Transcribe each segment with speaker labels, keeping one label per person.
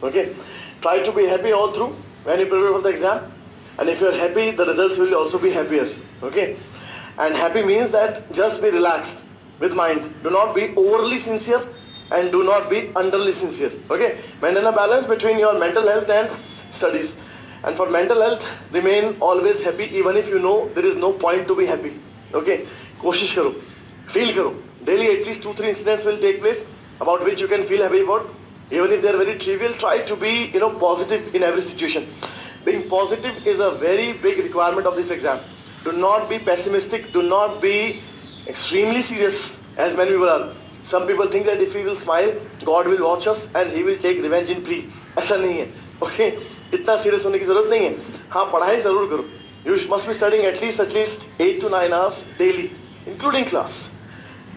Speaker 1: Okay, try to be happy all through when you prepare for the exam, and if you're happy, the results will also be happier. Okay, and happy means that just be relaxed with mind. Do not be overly sincere and do not be underly sincere. Okay, maintain a balance between your mental health and studies. And for mental health, remain always happy even if you know there is no point to be happy. Okay, कोशिश करो, feel करो. Daily at least 2-3 incidents will take place about which you can feel happy about. Even if they are very trivial, try to be positive in every situation. Being positive is a very big requirement of this exam. Do not be pessimistic. Do not be extremely serious as many people are. Some people think that if we will smile, God will watch us and He will take revenge in pre. ऐसा नहीं है. Okay, इतना serious होने की जरूरत नहीं है. हाँ, पढ़ाई जरूर करो. You must be studying at least 8 to 9 hours daily, including class.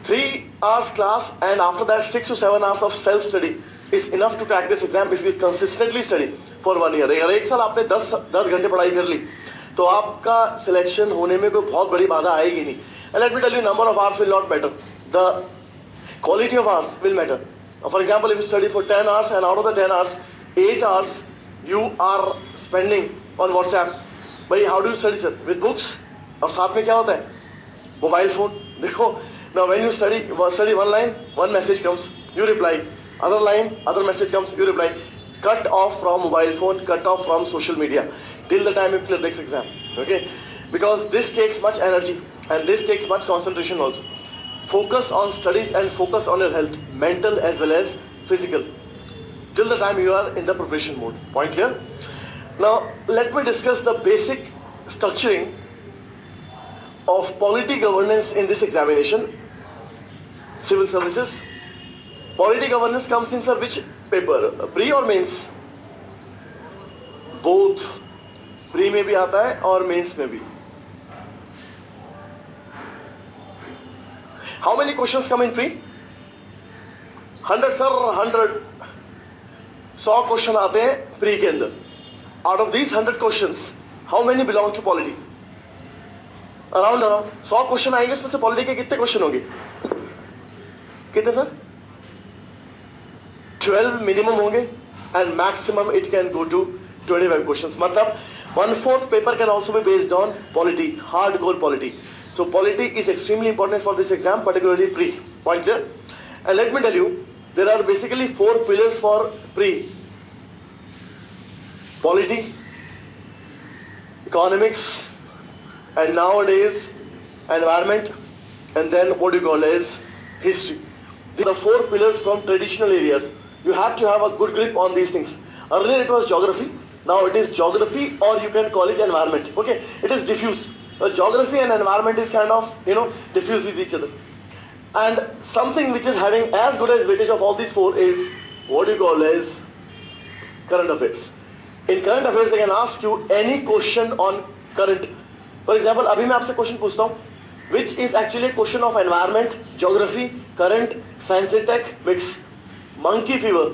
Speaker 1: 3 hours class and after that 6 to 7 hours of self-study is enough to crack this exam if you consistently study for 1 year. अगर एक साल आपने 10 घंटे पढ़ाई कर ली तो आपका selection होने में कोई बहुत बड़ी बाधा आएगी नहीं. And let me tell you, number of hours will not matter. The quality of hours will matter. For example, if you study for 10 hours and out of the 10 hours, 8 hours you are spending on WhatsApp. भाई, how do you study, sir? With books. और साथ में क्या होता है? Mobile phone. देखो, now when you study one line, one message comes, you reply. Other line, other message comes, you reply. Cut off from mobile phone, cut off from social media till the time you clear this exam. Okay, because this takes much energy and this takes much concentration also. Focus on studies and focus on your health, mental as well as physical, till the time you are in the preparation mode. Point clear? Now let me discuss the basic structuring of polity governance in this examination. Civil services. Polity governance comes in, sir, which paper? Pre or mains? Both. Pre में भी आता है और mains में भी. How many questions come in pre? 100, sir, 100. 100 question आते हैं pre के अंदर. Out of these 100 questions, how many belong to polity? Around 100 question आएंगे, उसमें से पॉलिटी के कितने क्वेश्चन होंगे? कितने सर? 12 मिनिमम होंगे and maximum it can go to 25 questions. मतलब 1/4 paper can also be based on polity, hardcore polity. So polity is extremely important for this exam, particularly pre. Point clear? And let me tell you, there are basically 4 pillars for pre. Polity, economics, and nowadays environment, and then what you call as history. These are the 4 pillars from traditional areas. You have to have a good grip on these things. Earlier it was geography, now it is geography, or you can call it environment. Okay, it is diffused. Geography and environment is kind of diffused with each other. And something which is having as good as weightage of all these 4 is what you call as current affairs. In current affairs, they can ask you any question on current. For example, अभी मैं आपसे question पूछता हूँ, which is actually a question of environment, geography, current, science and tech mix. Monkey fever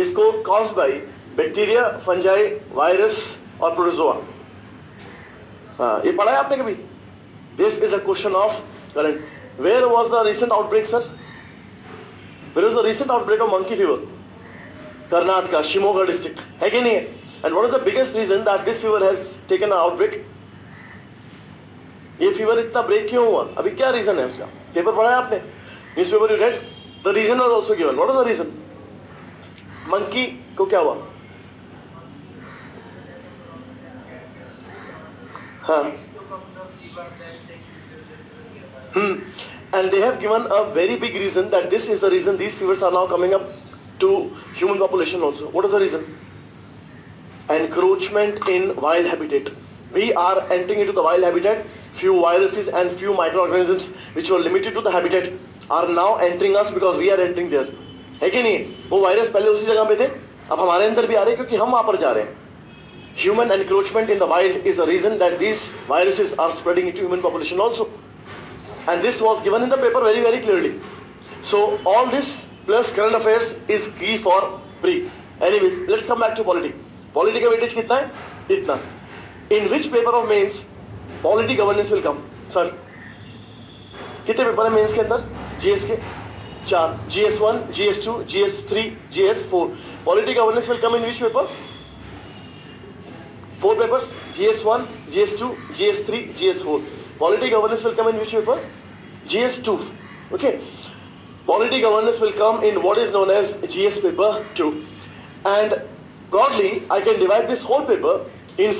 Speaker 1: इसको caused by bacteria, fungi, virus और protozoa. हाँ, ये पढ़ा है आपने कभी? This is a question of current. Where was the recent outbreak, sir? Where was the recent outbreak of monkey fever? Karnataka, Shimoga district. है कि नहीं है? And what is the biggest reason that this fever has taken an outbreak? ये fever इतना break क्यों हुआ? अभी क्या रीजन है उसका? पेपर पढ़ा है आपने? Newspaper you read? The reason was also given. What is the reason? Monkey को क्या हुआ? हाँ. And they have given a very big reason that this is the reason these fevers are now coming up to human population also. What is the reason? Encroachment in wild habitat. We are entering into the wild habitat. Few viruses and few microorganisms which were limited to the habitat are now entering us because we are entering there. है कि नहीं? वो virus पहले उसी जगह पे थे, अब हमारे अंदर भी आ रहे हैं क्योंकि हम वहाँ पर जा रहे हैं. Human encroachment in the wild is the reason that these viruses are spreading into human population also. And this was given in the paper very, very clearly. So all this plus current affairs is key for pre. Anyways, let's come back to polity. Polity का weightage कितना है? इतना. In which paper of mains polity governance will come? Sir, कितने paper है mains के अंदर? GS के 4. GS1, GS2, GS3, GS4. Polity governance will come in which paper? 4 papers. GS1, GS2, GS3, GS4. Polity governance will come in which paper? GS2. Okay. Polity governance will come in what is known as GS paper 2. And broadly, I can divide this whole paper in 4.